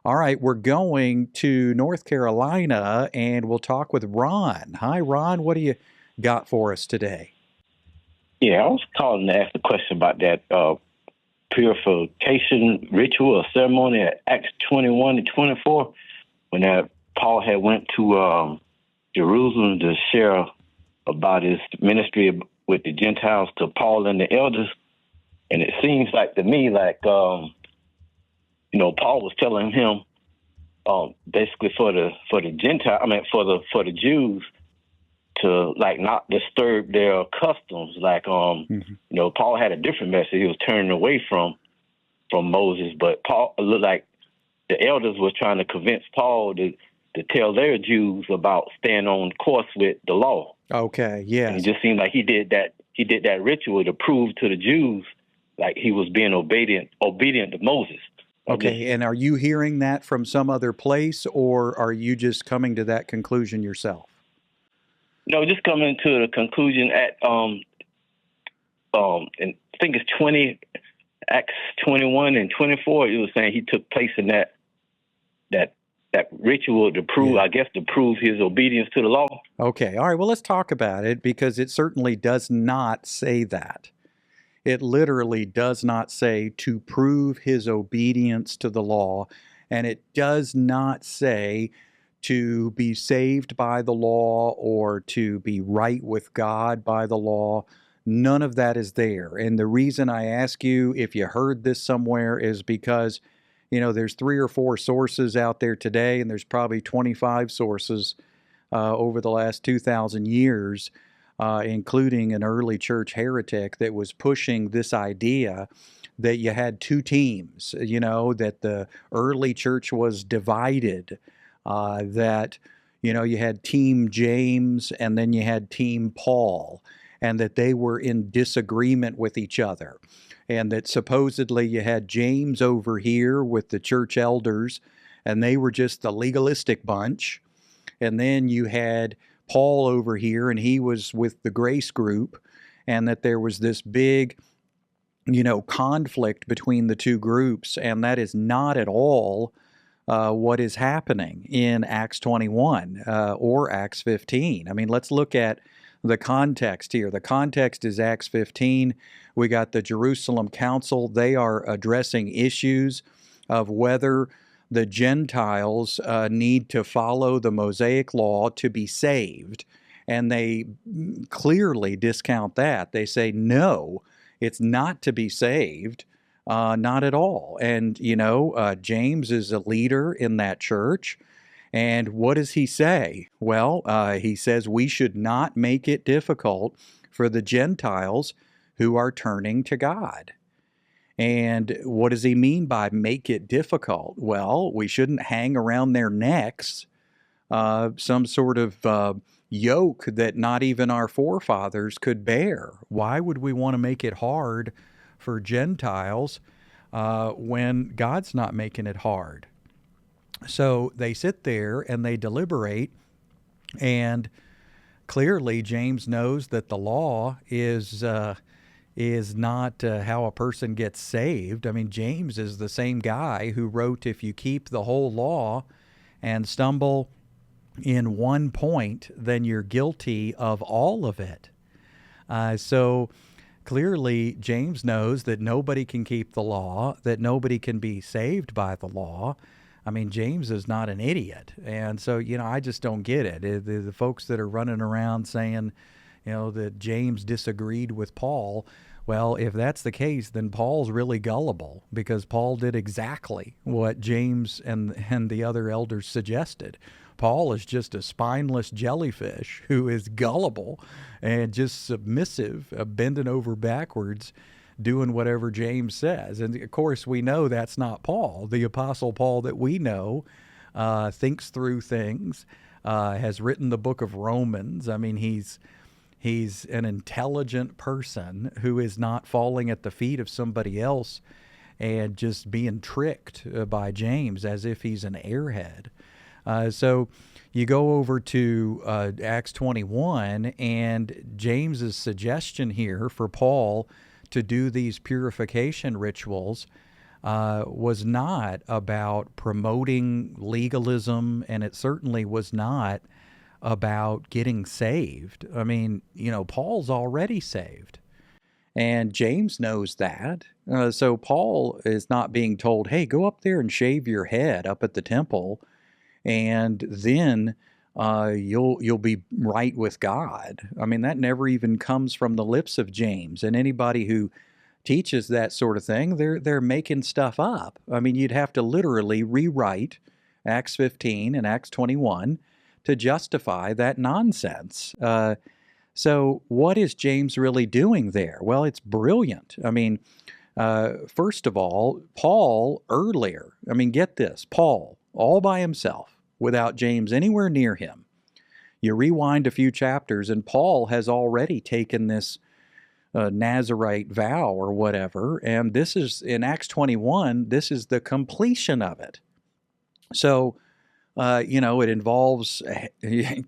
All right, we're going to North Carolina and we'll talk with Ron. Hi, Ron. What do you got for us today? Yeah, I was calling to ask a question about that purification ritual or ceremony at Acts 21 and 24 when Paul had went to Jerusalem to share about his ministry with the Gentiles to Paul and the elders. And it seems like to me like, Paul was telling him basically for the Gentile, for the Jews to like not disturb their customs. Like, Paul had a different message. He was turning away from Moses, but Paul looked like the elders was trying to convince Paul to tell their Jews about staying on course with the law. Okay, yes. And it just seemed like he did that ritual to prove to the Jews like he was being obedient to Moses. Okay, and are you hearing that from some other place, or are you just coming to that conclusion yourself? No, just coming to the conclusion at and I think it's Acts 21 and 24. It was saying he took place in that ritual to prove, I guess, to prove his obedience to the law. Okay, all right. Well, let's talk about it because it certainly does not say that. It literally does not say to prove his obedience to the law, and it does not say to be saved by the law or to be right with God by the law. None of that is there. And the reason I ask you if you heard this somewhere is because, there's 3 or 4 sources out there today, and there's probably 25 sources over the last 2,000 years, including an early church heretic that was pushing this idea that you had 2 teams, that the early church was divided, that, you had Team James and then you had Team Paul, and that they were in disagreement with each other. And that supposedly you had James over here with the church elders, and they were just the legalistic bunch. And then you had Paul over here, and he was with the grace group, and that there was this big, conflict between the 2 groups. And that is not at all what is happening in Acts 21 or Acts 15. I mean, let's look at the context here. The context is Acts 15. We got the Jerusalem Council. They are addressing issues of whether the Gentiles need to follow the Mosaic law to be saved. And they clearly discount that. They say, no, it's not to be saved. Not at all. And, James is a leader in that church. And what does he say? Well, he says we should not make it difficult for the Gentiles who are turning to God. And what does he mean by make it difficult? Well, we shouldn't hang around their necks some sort of yoke that not even our forefathers could bear. Why would we want to make it hard for Gentiles when God's not making it hard? So they sit there and they deliberate, and clearly James knows that the law is not how a person gets saved. I mean, James is the same guy who wrote, if you keep the whole law and stumble in one point, then you're guilty of all of it. So clearly James knows that nobody can keep the law, that nobody can be saved by the law. I mean, James is not an idiot. And so, I just don't get it. The folks that are running around saying, that James disagreed with Paul, well, if that's the case, then Paul's really gullible, because Paul did exactly what James and the other elders suggested. Paul is just a spineless jellyfish who is gullible and just submissive, bending over backwards, doing whatever James says. And of course, we know that's not Paul. The Apostle Paul that we know thinks through things, has written the book of Romans. I mean, he's an intelligent person who is not falling at the feet of somebody else and just being tricked by James as if he's an airhead. So you go over to Acts 21, and James's suggestion here for Paul to do these purification rituals was not about promoting legalism, and it certainly was not about getting saved. I mean, Paul's already saved. And James knows that. So Paul is not being told, hey, go up there and shave your head up at the temple, and then you'll be right with God. I mean, that never even comes from the lips of James. And anybody who teaches that sort of thing, they're making stuff up. I mean, you'd have to literally rewrite Acts 15 and Acts 21 to justify that nonsense. So what is James really doing there? Well, it's brilliant. I mean, first of all, Paul earlier, I mean, get this, Paul all by himself without James anywhere near him. You rewind a few chapters and Paul has already taken this Nazirite vow or whatever, and this is in Acts 21, this is the completion of it. So, it involves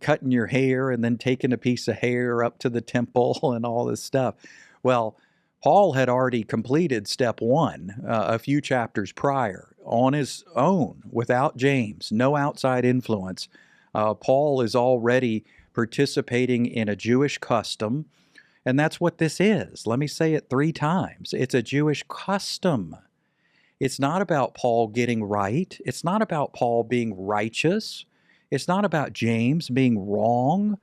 cutting your hair and then taking a piece of hair up to the temple and all this stuff. Well, Paul had already completed step one a few chapters prior on his own without James, no outside influence. Paul is already participating in a Jewish custom, and that's what this is. Let me say it 3 times. It's a Jewish custom. It's not about Paul getting right. It's not about Paul being righteous. It's not about James being wrong.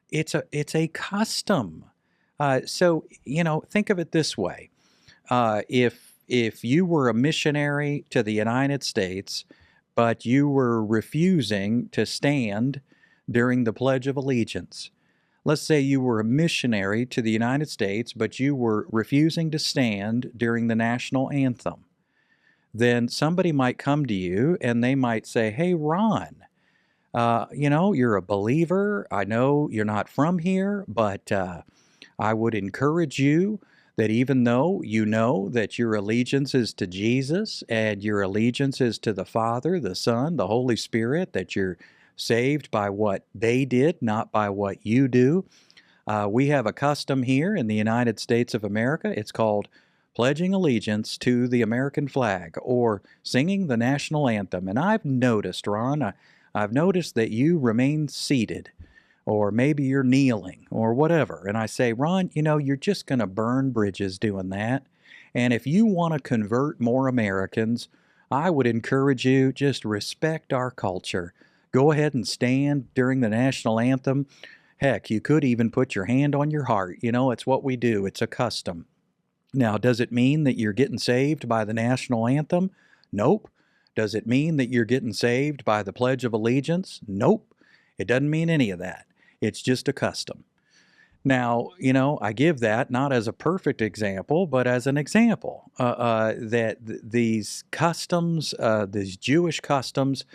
It's a custom. So think of it this way: if you were a missionary to the United States, but you were refusing to stand during the Pledge of Allegiance. Let's say you were a missionary to the United States, but you were refusing to stand during the national anthem. Then somebody might come to you and they might say, hey, Ron, you're a believer. I know you're not from here, but I would encourage you that even though you know that your allegiance is to Jesus and your allegiance is to the Father, the Son, the Holy Spirit, that you're saved by what they did, not by what you do. We have a custom here in the United States of America. It's called pledging allegiance to the American flag or singing the national anthem. And I've noticed, Ron, I've noticed that you remain seated, or maybe you're kneeling or whatever. And I say, Ron, you're just going to burn bridges doing that. And if you want to convert more Americans, I would encourage you, just respect our culture. Go ahead and stand during the national anthem. Heck, you could even put your hand on your heart. It's what we do. It's a custom. Now, does it mean that you're getting saved by the national anthem? Nope. Does it mean that you're getting saved by the Pledge of Allegiance? Nope. It doesn't mean any of that. It's just a custom. Now, I give that not as a perfect example, but as an example that these customs, these Jewish customs,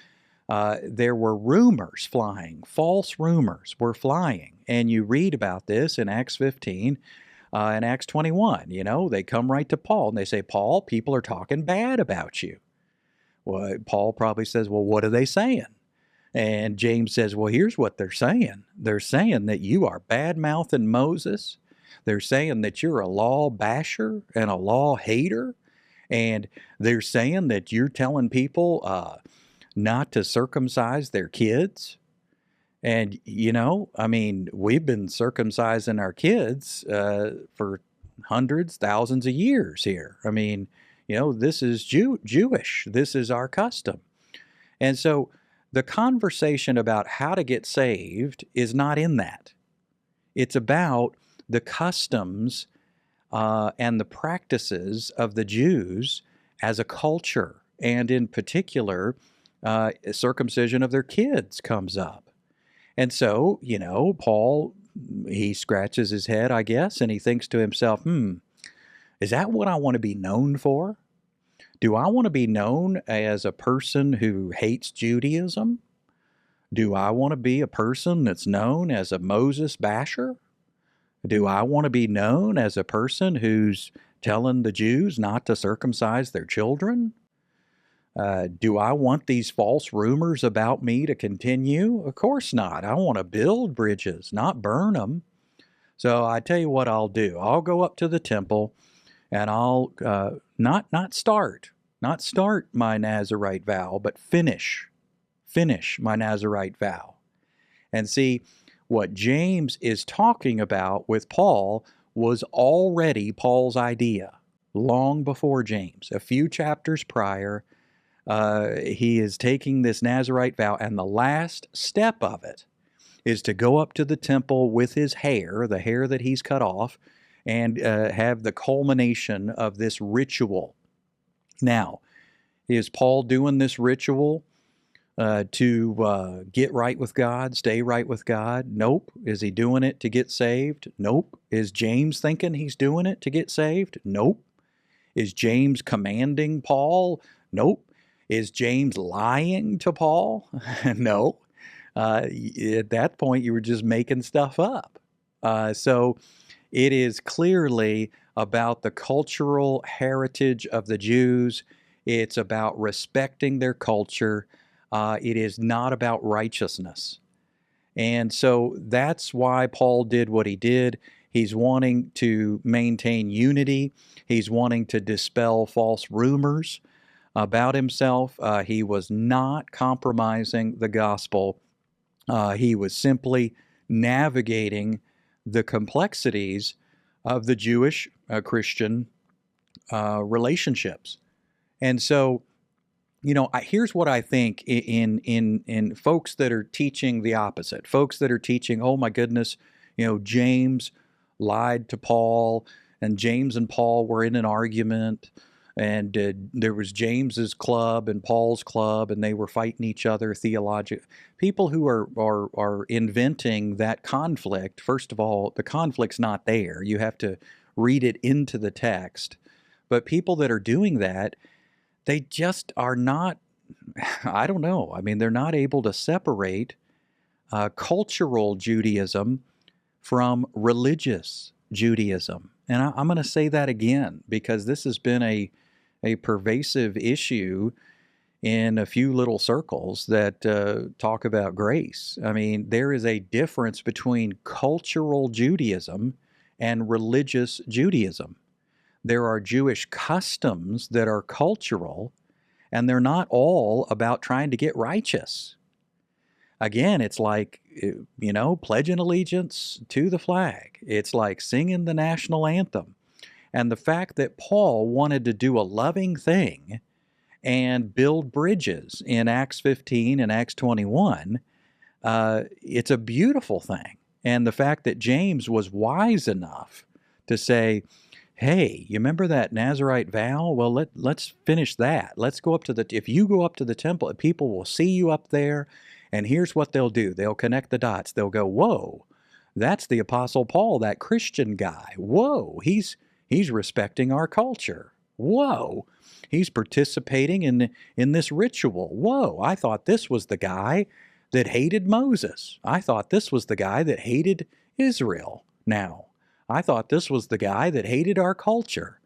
there were rumors flying, false rumors were flying. And you read about this in Acts 15 and Acts 21. They come right to Paul and they say, Paul, people are talking bad about you. Well, Paul probably says, well, what are they saying? And James says, well, here's what they're saying. They're saying that you are bad-mouthing Moses. They're saying that you're a law basher and a law hater. And they're saying that you're telling people not to circumcise their kids. And, we've been circumcising our kids for hundreds, thousands of years here. This is Jewish. This is our custom. And so the conversation about how to get saved is not in that. It's about the customs and the practices of the Jews as a culture, and in particular, circumcision of their kids comes up. And so, Paul, he scratches his head, I guess, and he thinks to himself, is that what I want to be known for? Do I want to be known as a person who hates Judaism? Do I want to be a person that's known as a Moses basher? Do I want to be known as a person who's telling the Jews not to circumcise their children? Do I want these false rumors about me to continue? Of course not. I want to build bridges, not burn them. So I tell you what I'll do. I'll go up to the temple and I'll not start Not start my Nazirite vow, but finish my Nazirite vow. And see, what James is talking about with Paul was already Paul's idea long before James. A few chapters prior, he is taking this Nazirite vow, and the last step of it is to go up to the temple with his hair, the hair that he's cut off, and have the culmination of this ritual. Now, is Paul doing this ritual to get right with God, stay right with God? Nope. Is he doing it to get saved? Nope. Is James thinking he's doing it to get saved? Nope. Is James commanding Paul? Nope. Is James lying to Paul? No. At that point, you were just making stuff up. So it is clearly about the cultural heritage of the Jews. It's about respecting their culture. It is not about righteousness. And so that's why Paul did what he did. He's wanting to maintain unity. He's wanting to dispel false rumors about himself. He was not compromising the gospel. He was simply navigating the complexities of the Jewish Christian relationships. And so, here's what I think in folks that are teaching the opposite, folks that are teaching, oh my goodness, James lied to Paul, and James and Paul were in an argument, and there was James's club and Paul's club, and they were fighting each other theologically. People who are inventing that conflict, first of all, the conflict's not there. You have to read it into the text. But people that are doing that, they just are not, I don't know. I mean, they're not able to separate cultural Judaism from religious Judaism. And I'm going to say that again, because this has been a pervasive issue in a few little circles that talk about grace. I mean, there is a difference between cultural Judaism and religious Judaism. There are Jewish customs that are cultural, and they're not all about trying to get righteous. Again, it's like, pledging allegiance to the flag. It's like singing the national anthem. And the fact that Paul wanted to do a loving thing and build bridges in Acts 15 and Acts 21, it's a beautiful thing. And the fact that James was wise enough to say, hey, you remember that Nazirite vow? Well, let's finish that. Let's go up to if you go up to the temple, people will see you up there, and here's what they'll do. They'll connect the dots. They'll go, whoa, that's the Apostle Paul, that Christian guy. Whoa, he's respecting our culture. Whoa, he's participating in this ritual. Whoa, I thought this was the guy that hated Moses. I thought this was the guy that hated Israel now. I thought this was the guy that hated our culture.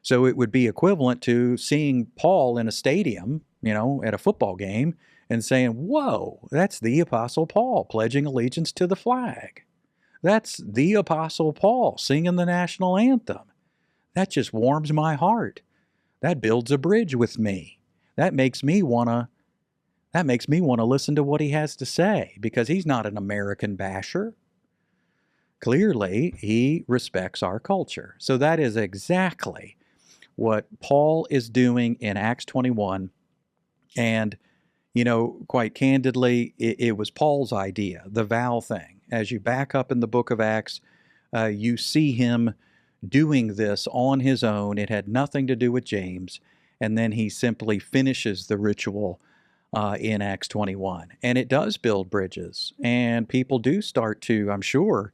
So it would be equivalent to seeing Paul in a stadium, at a football game, and saying, whoa, that's the Apostle Paul pledging allegiance to the flag. That's the Apostle Paul singing the national anthem. That just warms my heart. That builds a bridge with me. That makes me want to listen to what he has to say, because he's not an American basher. Clearly, he respects our culture. So that is exactly what Paul is doing in Acts 21. And, quite candidly, it was Paul's idea, the vow thing. As you back up in the book of Acts, you see him doing this on his own. It had nothing to do with James. And then he simply finishes the ritual in Acts 21. And it does build bridges. And people do start to, I'm sure,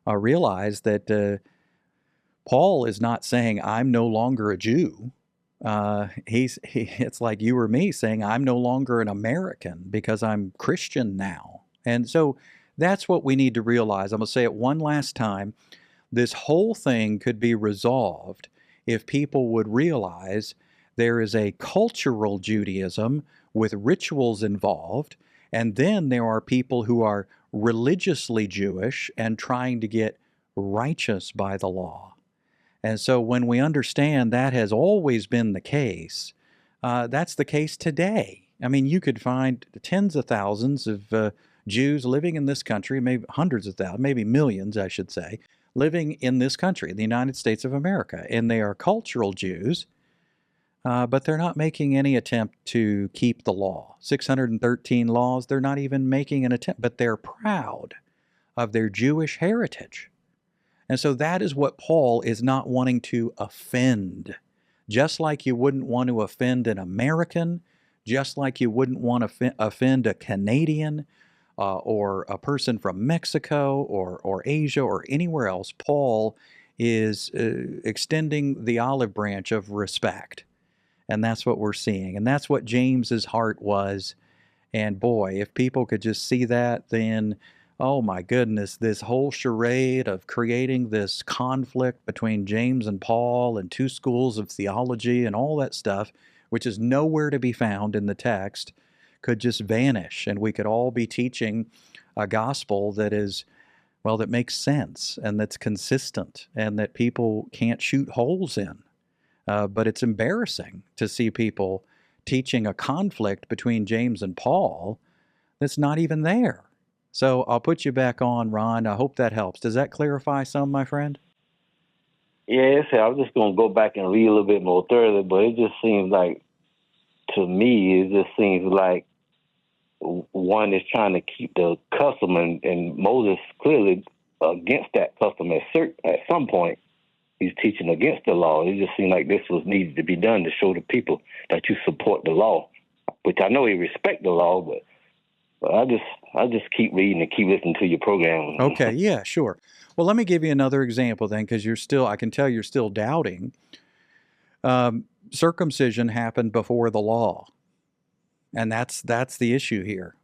realize that Paul is not saying, I'm no longer a Jew. It's like you or me saying, I'm no longer an American because I'm Christian now. And so that's what we need to realize. I'm going to say it one last time. This whole thing could be resolved if people would realize there is a cultural Judaism with rituals involved, and then there are people who are religiously Jewish and trying to get righteous by the law. And so when we understand that has always been the case, That's the case today. I mean, you could find tens of thousands of Jews living in this country, maybe hundreds of thousands, maybe millions, I should say, living in this country, the United States of America. And they are cultural Jews, but they're not making any attempt to keep the law. 613 laws, they're not even making an attempt, but they're proud of their Jewish heritage. And so that is what Paul is not wanting to offend. Just like you wouldn't want to offend an American, just like you wouldn't want to offend a Canadian or a person from Mexico or Asia or anywhere else, Paul is extending the olive branch of respect. And that's what we're seeing. And that's what James's heart was. And boy, if people could just see that, then oh my goodness, this whole charade of creating this conflict between James and Paul and two schools of theology and all that stuff, which is nowhere to be found in the text, could just vanish. And we could all be teaching a gospel that is, well, that makes sense and that's consistent and that people can't shoot holes in. But it's embarrassing to see people teaching a conflict between James and Paul that's not even there. So I'll put you back on, Ron. I hope that helps. Does that clarify some, my friend? Yes, I was just going to go back and read a little bit more thoroughly, but it just seems like, to me, it just seems like one is trying to keep the custom, and Moses clearly against that custom at some point. He's teaching against the law. It just seemed like this was needed to be done to show the people that you support the law, which I know he respect the law, but I just keep reading and keep listening to your program. Okay, yeah, sure. Well, let me give you another example then, because I can tell you're still doubting. Circumcision happened before the law, and that's the issue here.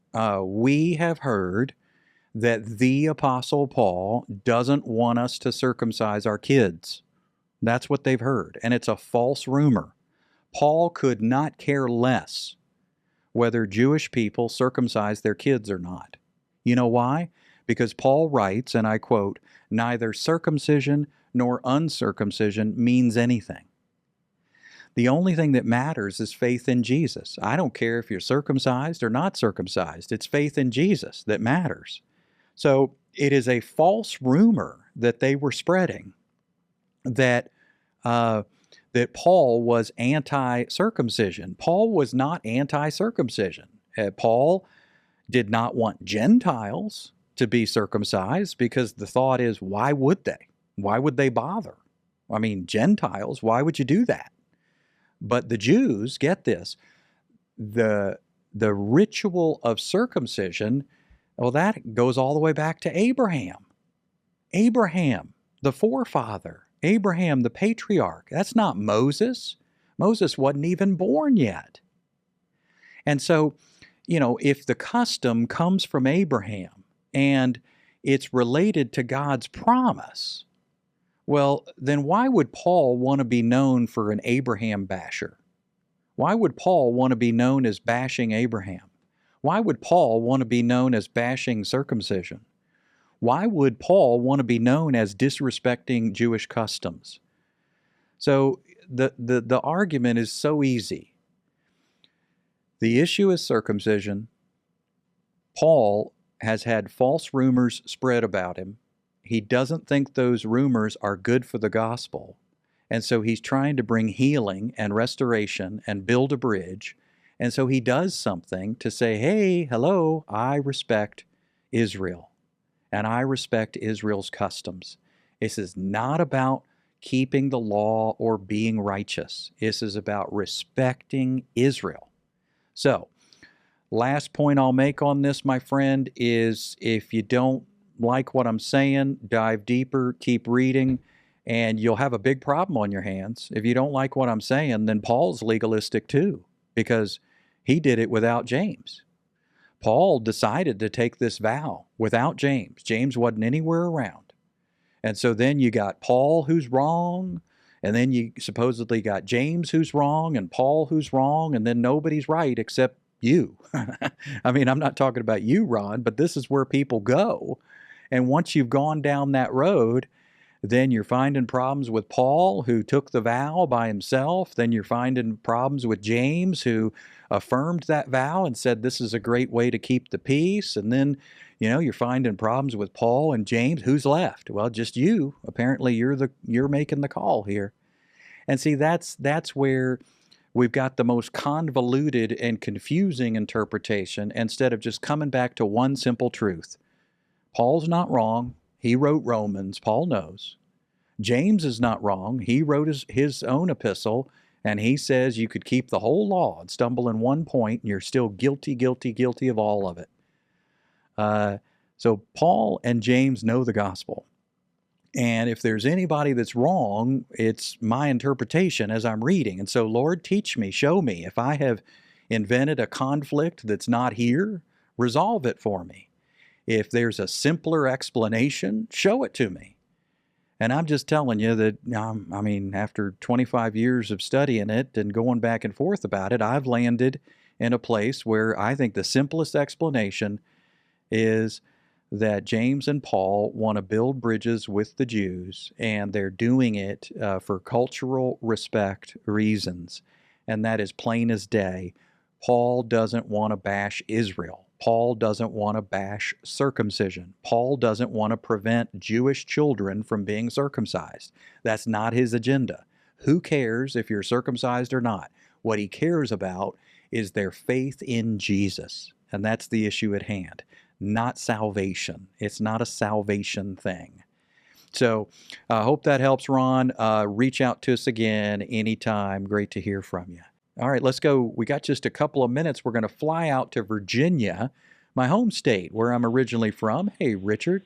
We have heard that the Apostle Paul doesn't want us to circumcise our kids. That's what they've heard, and it's a false rumor. Paul could not care less whether Jewish people circumcise their kids or not. You know why? Because Paul writes, and I quote, "Neither circumcision nor uncircumcision means anything. The only thing that matters is faith in Jesus. I don't care if you're circumcised or not circumcised. It's faith in Jesus that matters." So it is a false rumor that they were spreading that Paul was anti-circumcision. Paul was not anti-circumcision. Paul did not want Gentiles to be circumcised because the thought is, why would they? Why would they bother? I mean, Gentiles, why would you do that? But the Jews, get this, the ritual of circumcision, well, that goes all the way back to Abraham. Abraham, the forefather. Abraham, the patriarch. That's not Moses. Moses wasn't even born yet. And so, if the custom comes from Abraham and it's related to God's promise, well, then why would Paul want to be known for an Abraham basher? Why would Paul want to be known as bashing Abraham? Why would Paul want to be known as bashing circumcision? Why would Paul want to be known as disrespecting Jewish customs? So the argument is so easy. The issue is circumcision. Paul has had false rumors spread about him. He doesn't think those rumors are good for the gospel. And so he's trying to bring healing and restoration and build a bridge. And so he does something to say, hey, hello, I respect Israel. And I respect Israel's customs. This is not about keeping the law or being righteous. This is about respecting Israel. So, last point I'll make on this, my friend, is if you don't like what I'm saying, dive deeper, keep reading, and you'll have a big problem on your hands. If you don't like what I'm saying, then Paul's legalistic too, because he did it without James. Paul decided to take this vow without James. James wasn't anywhere around. And so then you got Paul who's wrong, and then you supposedly got James who's wrong, and Paul who's wrong, and then nobody's right except you. I mean, I'm not talking about you, Ron, but this is where people go. And once you've gone down that road, Then you're finding problems with Paul, who took the vow by himself. Then you're finding problems with James, who affirmed that vow and said this is a great way to keep the peace. And then, you're finding problems with Paul and James. Who's left? Well, just you. Apparently, you're making the call here. And see, that's where we've got the most convoluted and confusing interpretation instead of just coming back to one simple truth. Paul's not wrong. He wrote Romans. Paul knows. James is not wrong. He wrote his own epistle, and he says you could keep the whole law and stumble in one point, and you're still guilty of all of it. So Paul and James know the gospel. And if there's anybody that's wrong, it's my interpretation as I'm reading. And so, Lord, teach me, show me. If I have invented a conflict that's not here, resolve it for me. If there's a simpler explanation, show it to me. And I'm just telling you that, after 25 years of studying it and going back and forth about it, I've landed in a place where I think the simplest explanation is that James and Paul want to build bridges with the Jews, and they're doing it for cultural respect reasons. And that is plain as day. Paul doesn't want to bash Israel. Paul doesn't want to bash circumcision. Paul doesn't want to prevent Jewish children from being circumcised. That's not his agenda. Who cares if you're circumcised or not? What he cares about is their faith in Jesus. And that's the issue at hand. Not salvation. It's not a salvation thing. So I hope that helps, Ron. Reach out to us again anytime. Great to hear from you. All right, let's go. We got just a couple of minutes. We're going to fly out to Virginia, my home state, where I'm originally from. Hey, Richard.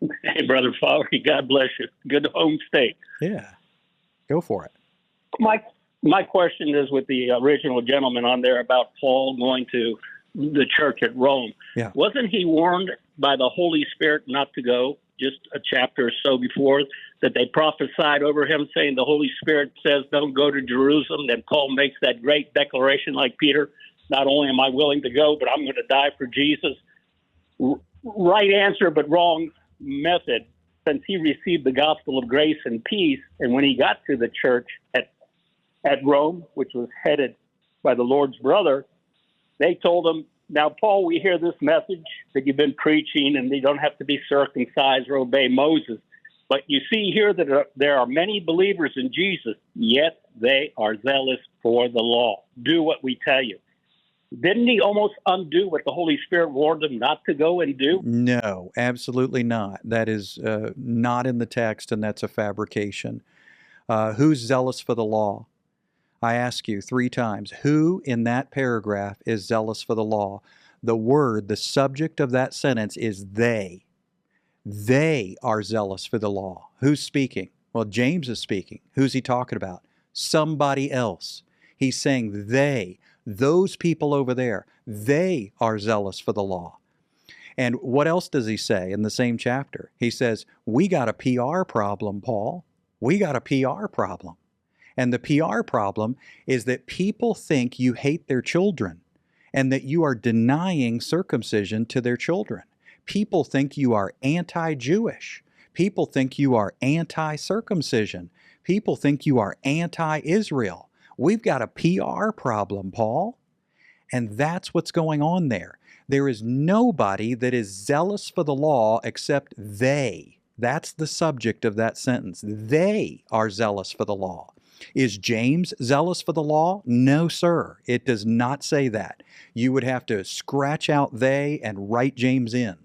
Hey, Brother Farley. God bless you. Good home state. Yeah, go for it. My question is with the original gentleman on there about Paul going to the church at Rome. Yeah. Wasn't he warned by the Holy Spirit not to go just a chapter or so before, that they prophesied over him saying the Holy Spirit says don't go to Jerusalem? Then Paul makes that great declaration like Peter, not only am I willing to go, but I'm going to die for Jesus. Right answer, but wrong method, since he received the gospel of grace and peace. And when he got to the church at Rome, which was headed by the Lord's brother, they told him, now, Paul, we hear this message that you've been preaching, and they don't have to be circumcised or obey Moses. But you see here that there are many believers in Jesus, yet they are zealous for the law. Do what we tell you. Didn't he almost undo what the Holy Spirit warned him not to go and do? No, absolutely not. That is not in the text, and that's a fabrication. Who's zealous for the law? I ask you 3 times, who in that paragraph is zealous for the law? The subject of that sentence is they. They are zealous for the law. Who's speaking? Well, James is speaking. Who's he talking about? Somebody else. He's saying they, those people over there, they are zealous for the law. And what else does he say in the same chapter? He says, we got a PR problem, Paul. We got a PR problem. And the PR problem is that people think you hate their children and that you are denying circumcision to their children. People think you are anti-Jewish. People think you are anti-circumcision. People think you are anti-Israel. We've got a PR problem, Paul. And that's what's going on there. There is nobody that is zealous for the law except they. That's the subject of that sentence. They are zealous for the law. Is James zealous for the law? No, sir. It does not say that. You would have to scratch out they and write James in.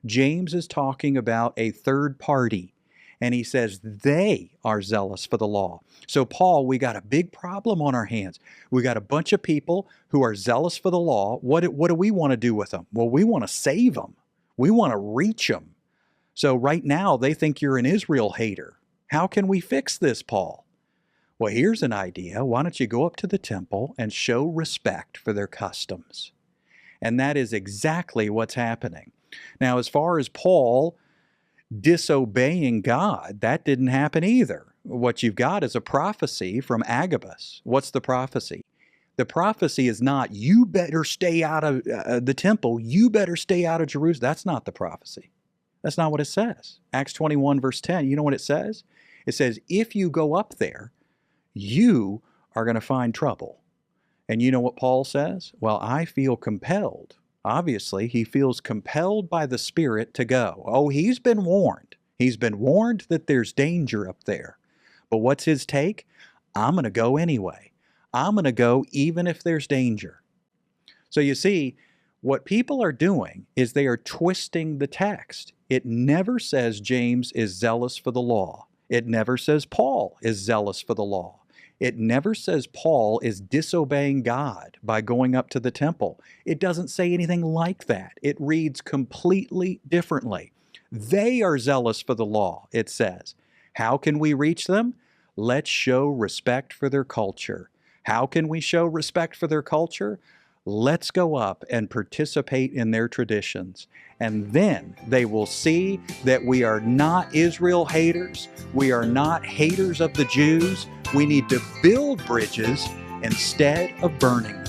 James is talking about a third party, and he says they are zealous for the law. So, Paul, we got a big problem on our hands. We got a bunch of people who are zealous for the law. What do we want to do with them? Well, we want to save them. We want to reach them. So right now, they think you're an Israel hater. How can we fix this, Paul? Well, here's an idea. Why don't you go up to the temple and show respect for their customs? And that is exactly what's happening. Now, as far as Paul disobeying God, that didn't happen either. What you've got is a prophecy from Agabus. What's the prophecy? The prophecy is not, you better stay out of the temple, you better stay out of Jerusalem. That's not the prophecy. That's not what it says. Acts 21 verse 10, you know what it says? It says, if you go up there, you are going to find trouble. And you know what Paul says? Well, I feel compelled. Obviously, he feels compelled by the Spirit to go. Oh, he's been warned. He's been warned that there's danger up there. But what's his take? I'm going to go anyway. I'm going to go even if there's danger. So you see, what people are doing is they are twisting the text. It never says James is zealous for the law. It never says Paul is zealous for the law. It never says Paul is disobeying God by going up to the temple. It doesn't say anything like that. It reads completely differently. They are zealous for the law, it says. How can we reach them? Let's show respect for their culture. How can we show respect for their culture? Let's go up and participate in their traditions. And then they will see that we are not Israel haters. We are not haters of the Jews. We need to build bridges instead of burning them.